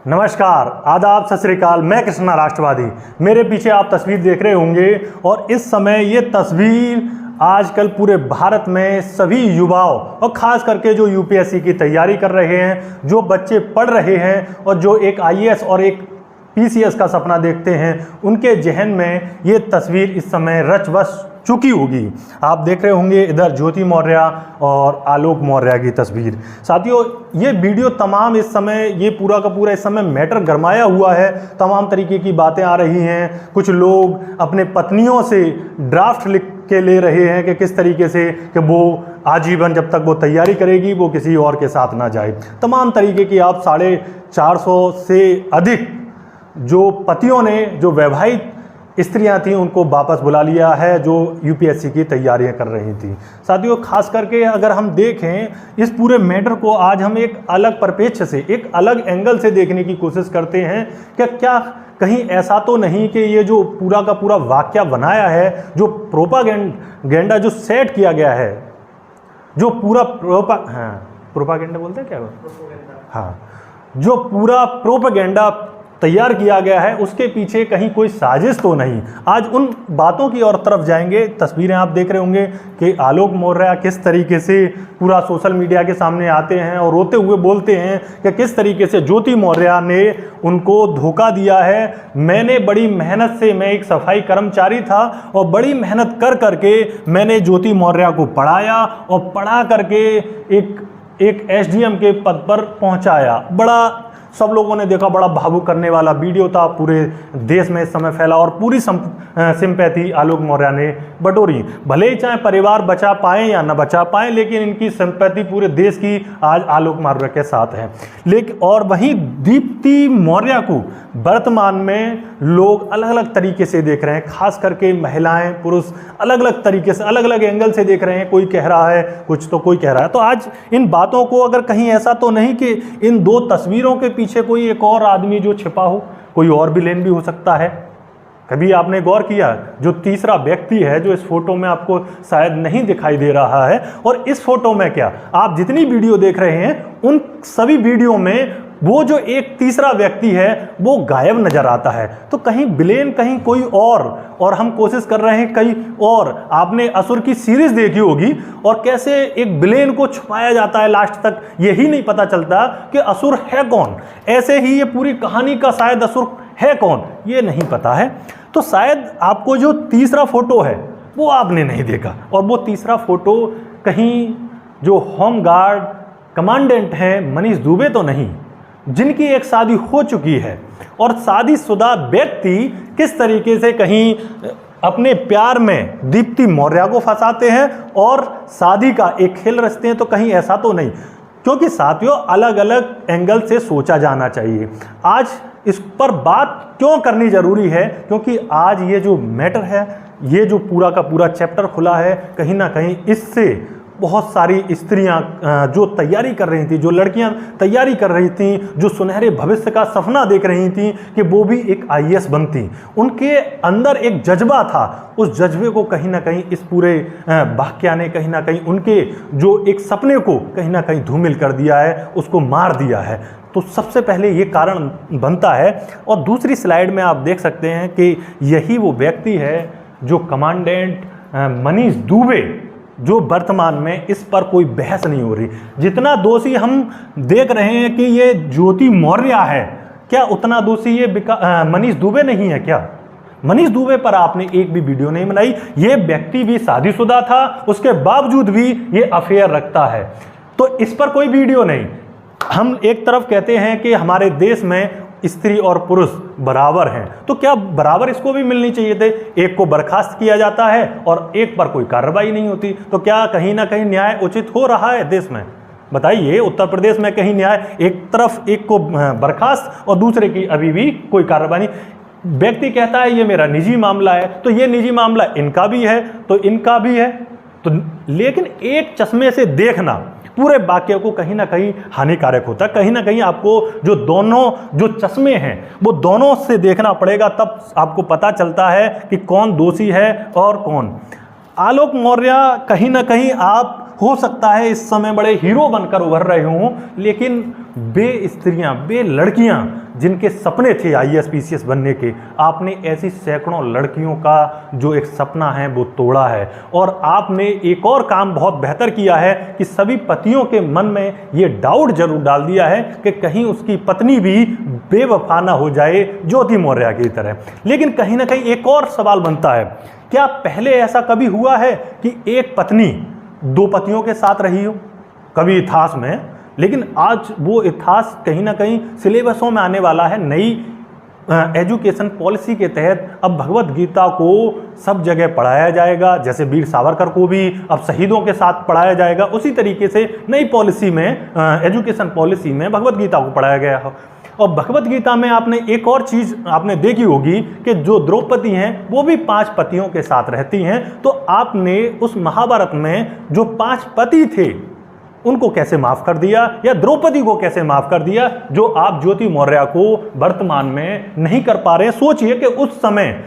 नमस्कार, आदाब, सत श्री अकाल। मैं कृष्णा राष्ट्रवादी। मेरे पीछे आप तस्वीर देख रहे होंगे और इस समय ये तस्वीर आजकल पूरे भारत में सभी युवाओं और ख़ास करके जो यूपीएससी की तैयारी कर रहे हैं, जो बच्चे पढ़ रहे हैं और जो एक आईएएस और एक पीसीएस का सपना देखते हैं, उनके जहन में ये तस्वीर इस समय रच बस चुकी होगी। आप देख रहे होंगे इधर ज्योति मौर्य और आलोक मौर्य की तस्वीर। साथियों, ये वीडियो तमाम इस समय ये पूरा का पूरा इस समय मैटर गरमाया हुआ है। तमाम तरीके की बातें आ रही हैं। कुछ लोग अपने पत्नियों से ड्राफ्ट लिख के ले रहे हैं कि किस तरीके से कि वो आजीवन जब तक वो तैयारी करेगी वो किसी और के साथ ना जाए। तमाम तरीके की आप 450 से अधिक जो पतियों ने, जो वैवाहिक स्त्रियां थीं, उनको वापस बुला लिया है जो यूपीएससी की तैयारियां कर रही थी। साथियों, खास करके अगर हम देखें इस पूरे मैटर को, आज हम एक अलग परिप्रेक्ष्य से, एक अलग एंगल से देखने की कोशिश करते हैं कि क्या कहीं ऐसा तो नहीं कि ये जो पूरा का पूरा वाक्य बनाया है, जो प्रोपागेंडा जो सेट किया गया है, जो पूरा प्रोपागेंडा बोलते हैं क्या वो? हाँ, जो पूरा प्रोपागेंडा तैयार किया गया है उसके पीछे कहीं कोई साजिश तो नहीं। आज उन बातों की ओर तरफ जाएंगे। तस्वीरें आप देख रहे होंगे कि आलोक मौर्य किस तरीके से पूरा सोशल मीडिया के सामने आते हैं और रोते हुए बोलते हैं कि किस तरीके से ज्योति मौर्य ने उनको धोखा दिया है। मैंने बड़ी मेहनत से, मैं एक सफाई कर्मचारी था और बड़ी मेहनत कर करके मैंने ज्योति मौर्य को पढ़ाया और पढ़ा करके एक एसडीएम के पद पर पहुंचाया। बड़ा सब लोगों ने देखा, बड़ा भावुक करने वाला वीडियो था, पूरे देश में इस समय फैला और पूरी सिंपैथी आलोक मौर्य ने बटोरी। भले ही चाहे परिवार बचा पाएं या न बचा पाएं, लेकिन इनकी सिंपैथी पूरे देश की आज आलोक मौर्य के साथ है। लेकिन और वहीं दीप्ति मौर्य को वर्तमान में लोग अलग अलग तरीके से देख रहे हैं। खास करके महिलाएं, पुरुष अलग अलग तरीके से, अलग अलग एंगल से देख रहे हैं। कोई कह रहा है कुछ तो कोई कह रहा है। तो आज इन बातों को अगर कहीं ऐसा तो नहीं कि इन दो तस्वीरों के पीछे कोई एक और आदमी जो छिपा हो, कोई और विलेन भी हो सकता है। कभी आपने गौर किया जो तीसरा व्यक्ति है जो इस फोटो में आपको शायद नहीं दिखाई दे रहा है, और इस फोटो में क्या आप जितनी वीडियो देख रहे हैं उन सभी वीडियो में वो जो एक तीसरा व्यक्ति है वो गायब नजर आता है। तो कहीं विलेन कहीं कोई और हम कोशिश कर रहे हैं कहीं और। आपने असुर की सीरीज देखी होगी और कैसे एक विलेन को छुपाया जाता है, लास्ट तक यही नहीं पता चलता कि असुर है कौन। ऐसे ही ये पूरी कहानी का शायद असुर है कौन ये नहीं पता है। तो शायद आपको जो तीसरा फोटो है वो आपने नहीं देखा, और वो तीसरा फोटो कहीं जो होम गार्ड कमांडेंट हैं मनीष दुबे तो नहीं, जिनकी एक शादी हो चुकी है और शादीशुदा व्यक्ति किस तरीके से कहीं अपने प्यार में दीप्ति मौर्य को फंसाते हैं और शादी का एक खेल रचते हैं। तो कहीं ऐसा तो नहीं, क्योंकि साथियों अलग अलग एंगल से सोचा जाना चाहिए। आज इस पर बात क्यों करनी जरूरी है, क्योंकि आज ये जो मैटर है, ये जो पूरा का पूरा चैप्टर खुला है, कहीं ना कहीं इससे बहुत सारी स्त्रियां जो तैयारी कर रही थी, जो लड़कियां तैयारी कर रही थीं, जो सुनहरे भविष्य का सपना देख रही थीं कि वो भी एक आईएएस बनती, उनके अंदर एक जज्बा था। उस जज्बे को कहीं ना कहीं इस पूरे वाक्या ने कहीं ना कहीं उनके जो एक सपने को कहीं ना कहीं धूमिल कर दिया है, उसको मार दिया है। तो सबसे पहले ये कारण बनता है। और दूसरी स्लाइड में आप देख सकते हैं कि यही वो व्यक्ति है जो कमांडेंट मनीष दुबे, जो वर्तमान में इस पर कोई बहस नहीं हो रही। जितना दोषी हम देख रहे हैं कि ये ज्योति मौर्य है, क्या उतना दोषी ये मनीष दुबे नहीं है क्या? मनीष दुबे पर आपने एक भी वीडियो नहीं बनाई। ये व्यक्ति भी शादीशुदा था, उसके बावजूद भी ये अफेयर रखता है, तो इस पर कोई वीडियो नहीं। हम एक तरफ कहते हैं कि हमारे देश में स्त्री और पुरुष बराबर हैं, तो क्या बराबर इसको भी मिलनी चाहिए थे? एक को बर्खास्त किया जाता है और एक पर कोई कार्रवाई नहीं होती, तो क्या कहीं ना कहीं न्याय उचित हो रहा है देश में? बताइए, उत्तर प्रदेश में कहीं न्याय, एक तरफ एक को बर्खास्त और दूसरे की अभी भी कोई कार्रवाई नहीं। व्यक्ति कहता है ये मेरा निजी मामला है, तो ये निजी मामला इनका भी है तो इनका भी है। तो लेकिन एक चश्मे से देखना पूरे वाक्य को कहीं ना कहीं हानिकारक होता है। कहीं ना कहीं आपको जो दोनों जो चश्मे हैं वो दोनों से देखना पड़ेगा, तब आपको पता चलता है कि कौन दोषी है और कौन। आलोक मौर्य कहीं ना कहीं आप हो सकता है इस समय बड़े हीरो बनकर उभर रहे हों, लेकिन वे स्त्रियां, वे लड़कियां जिनके सपने थे आईएएस पीसीएस बनने के, आपने ऐसी सैकड़ों लड़कियों का जो एक सपना है वो तोड़ा है। और आपने एक और काम बहुत बेहतर किया है कि सभी पतियों के मन में ये डाउट जरूर डाल दिया है कि कहीं उसकी पत्नी भी बेवफा ना हो जाए ज्योति मौर्य की तरह। लेकिन कहीं ना कहीं एक और सवाल बनता है, क्या पहले ऐसा कभी हुआ है कि एक पत्नी दो पतियों के साथ रही हो कभी इतिहास में? लेकिन आज वो इतिहास कहीं ना कहीं सिलेबसों में आने वाला है। नई एजुकेशन पॉलिसी के तहत अब भगवत गीता को सब जगह पढ़ाया जाएगा, जैसे वीर सावरकर को भी अब शहीदों के साथ पढ़ाया जाएगा, उसी तरीके से नई पॉलिसी में एजुकेशन पॉलिसी में भगवत गीता को पढ़ाया गया है। और भगवत गीता में आपने एक और चीज़ आपने देखी होगी कि जो द्रौपदी हैं वो भी 5 पतियों के साथ रहती हैं। तो आपने उस महाभारत में जो 5 पति थे उनको कैसे माफ़ कर दिया, या द्रौपदी को कैसे माफ़ कर दिया, जो आप ज्योति मौर्य को वर्तमान में नहीं कर पा रहे हैं? सोचिए कि उस समय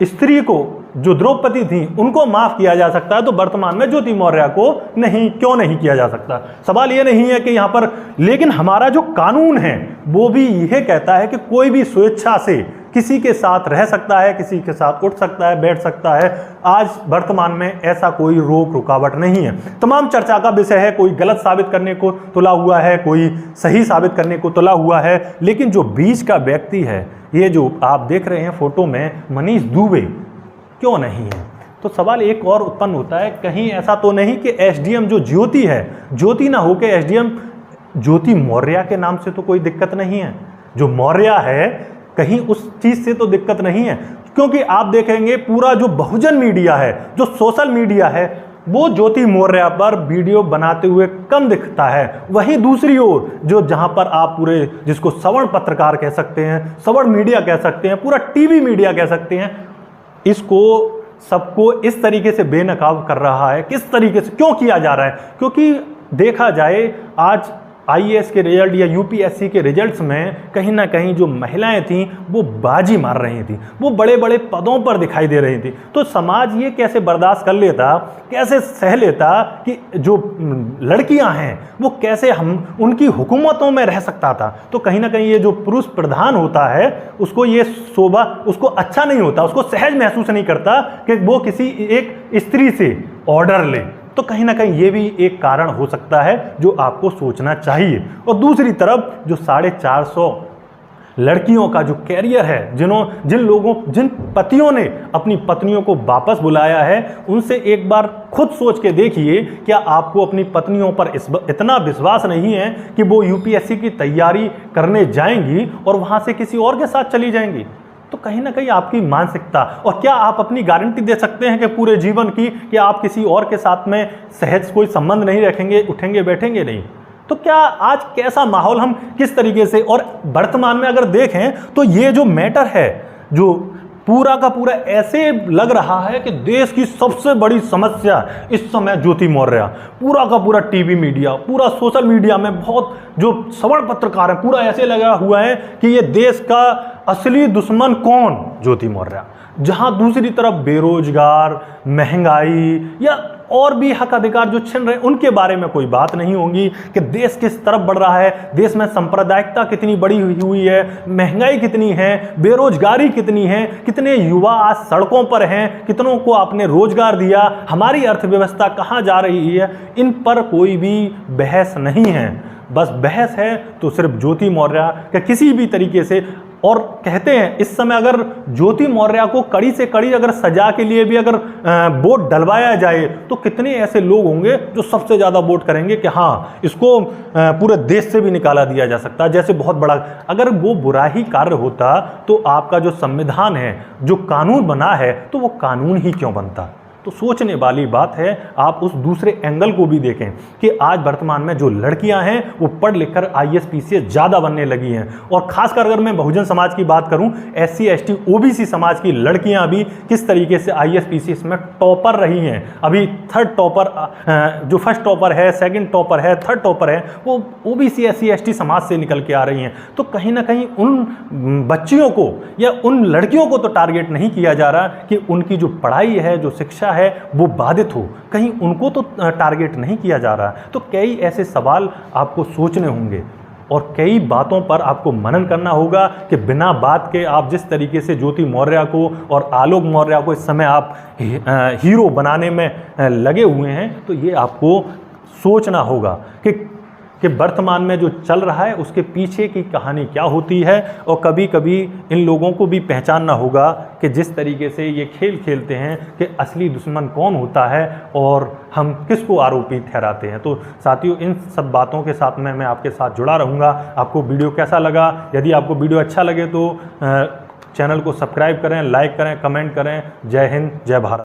स्त्री को, जो द्रौपदी थी, उनको माफ़ किया जा सकता है तो वर्तमान में ज्योति मौर्य को नहीं, क्यों नहीं किया जा सकता? सवाल ये नहीं है कि यहाँ पर, लेकिन हमारा जो कानून है वो भी यह कहता है कि कोई भी स्वेच्छा से किसी के साथ रह सकता है, किसी के साथ उठ सकता है, बैठ सकता है। आज वर्तमान में ऐसा कोई रोक रुकावट नहीं है। तमाम चर्चा का विषय है, कोई गलत साबित करने को तुला हुआ है, कोई सही साबित करने को तुला हुआ है, लेकिन जो बीच का व्यक्ति है, ये जो आप देख रहे हैं फोटो में, मनीष दुबे, क्यों नहीं है? तो सवाल एक और उत्पन्न होता है, कहीं ऐसा तो नहीं कि एसडीएम जो ज्योति है, ज्योति ना हो के एसडीएम ज्योति मौर्य के नाम से तो कोई दिक्कत नहीं है? जो मौर्य है कहीं उस चीज़ से तो दिक्कत नहीं है, क्योंकि आप देखेंगे पूरा जो बहुजन मीडिया है, जो सोशल मीडिया है, वो ज्योति मौर्य पर वीडियो बनाते हुए कम दिखता है। वहीं दूसरी ओर जो जहां पर आप पूरे, जिसको श्रवण पत्रकार कह सकते हैं, श्रवण मीडिया कह सकते हैं, पूरा टीवी मीडिया कह सकते हैं, इसको सबको इस तरीके से बेनकाब कर रहा है। किस तरीके से, क्यों किया जा रहा है? क्योंकि देखा जाए आज आईएएस के रिजल्ट या यूपीएससी के रिजल्ट्स में कहीं ना कहीं जो महिलाएं थीं वो बाजी मार रही थी, वो बड़े बड़े पदों पर दिखाई दे रही थी। तो समाज ये कैसे बर्दाश्त कर लेता, कैसे सह लेता कि जो लड़कियां हैं वो कैसे हम उनकी हुकूमतों में रह सकता था? तो कहीं ना कहीं ये जो पुरुष प्रधान होता है उसको ये शोभा, उसको अच्छा नहीं होता, उसको सहज महसूस नहीं करता कि वो किसी एक स्त्री से ऑर्डर ले। तो कहीं ना कहीं ये भी एक कारण हो सकता है जो आपको सोचना चाहिए। और दूसरी तरफ जो 450 लड़कियों का जो कैरियर है, जिन पतियों ने अपनी पत्नियों को वापस बुलाया है, उनसे एक बार खुद सोच के देखिए, क्या आपको अपनी पत्नियों पर इतना विश्वास नहीं है कि वो यूपीएससी की तैयारी करने जाएंगी और वहाँ से किसी और के साथ चली जाएंगी? तो कहीं ना कहीं आपकी मानसिकता, और क्या आप अपनी गारंटी दे सकते हैं कि पूरे जीवन की कि आप किसी और के साथ में सहज कोई संबंध नहीं रखेंगे, उठेंगे बैठेंगे नहीं? तो क्या आज कैसा माहौल, हम किस तरीके से, और वर्तमान में अगर देखें तो ये जो मैटर है, जो पूरा का पूरा ऐसे लग रहा है कि देश की सबसे बड़ी समस्या इस समय ज्योति मौर्य, पूरा का पूरा टीवी मीडिया, पूरा सोशल मीडिया में बहुत जो श्रवण पत्रकार हैं, पूरा ऐसे लगा हुआ है कि ये देश का असली दुश्मन कौन? ज्योति मौर्य। जहां दूसरी तरफ बेरोजगार, महंगाई या और भी हक अधिकार जो छिन रहे हैं उनके बारे में कोई बात नहीं होगी कि देश किस तरफ बढ़ रहा है, देश में सांप्रदायिकता कितनी बड़ी हुई है, महंगाई कितनी है, बेरोजगारी कितनी है, कितने युवा आज सड़कों पर हैं, कितनों को आपने रोजगार दिया, हमारी अर्थव्यवस्था कहाँ जा रही है, इन पर कोई भी बहस नहीं है। बस बहस है तो सिर्फ ज्योति मौर्य के किसी भी तरीके से। और कहते हैं इस समय अगर ज्योति मौर्य को कड़ी से कड़ी अगर सजा के लिए भी अगर वोट डलवाया जाए तो कितने ऐसे लोग होंगे जो सबसे ज़्यादा वोट करेंगे कि हाँ, इसको पूरे देश से भी निकाला दिया जा सकता है। जैसे बहुत बड़ा, अगर वो बुरा ही कार्य होता तो आपका जो संविधान है, जो कानून बना है, तो वो कानून ही क्यों बनता? तो सोचने वाली बात है। आप उस दूसरे एंगल को भी देखें कि आज वर्तमान में जो लड़कियां हैं वो पढ़ लिखकर आईएएस पीसीएस ज़्यादा बनने लगी हैं। और खासकर अगर मैं बहुजन समाज की बात करूं, एससी एसटी ओबीसी समाज की लड़कियां भी किस तरीके से आईएएस पीसीएस में टॉपर रही हैं। अभी थर्ड टॉपर, जो फर्स्ट टॉपर है, सेकंड टॉपर है, थर्ड टॉपर है, वो ओबीसी एससी एसटी समाज से निकल के आ रही हैं। तो कहीं ना कहीं उन बच्चियों को या उन लड़कियों को तो टारगेट नहीं किया जा रहा कि उनकी जो पढ़ाई है, जो शिक्षा है, वो बाधित हो, कहीं उनको तो टारगेट नहीं किया जा रहा। तो कई ऐसे सवाल आपको सोचने होंगे। और कई बातों पर आपको मनन करना होगा कि बिना बात के आप जिस तरीके से ज्योति मौर्य को और आलोक मौर्य को इस समय आप हीरो बनाने में लगे हुए हैं, तो ये आपको सोचना होगा कि वर्तमान में जो चल रहा है उसके पीछे की कहानी क्या होती है। और कभी कभी इन लोगों को भी पहचानना होगा कि जिस तरीके से ये खेल खेलते हैं कि असली दुश्मन कौन होता है और हम किसको आरोपी ठहराते हैं। तो साथियों, इन सब बातों के साथ में मैं आपके साथ जुड़ा रहूँगा। आपको वीडियो कैसा लगा? यदि आपको वीडियो अच्छा लगे तो चैनल को सब्सक्राइब करें, लाइक करें, कमेंट करें। जय हिंद, जय भारत।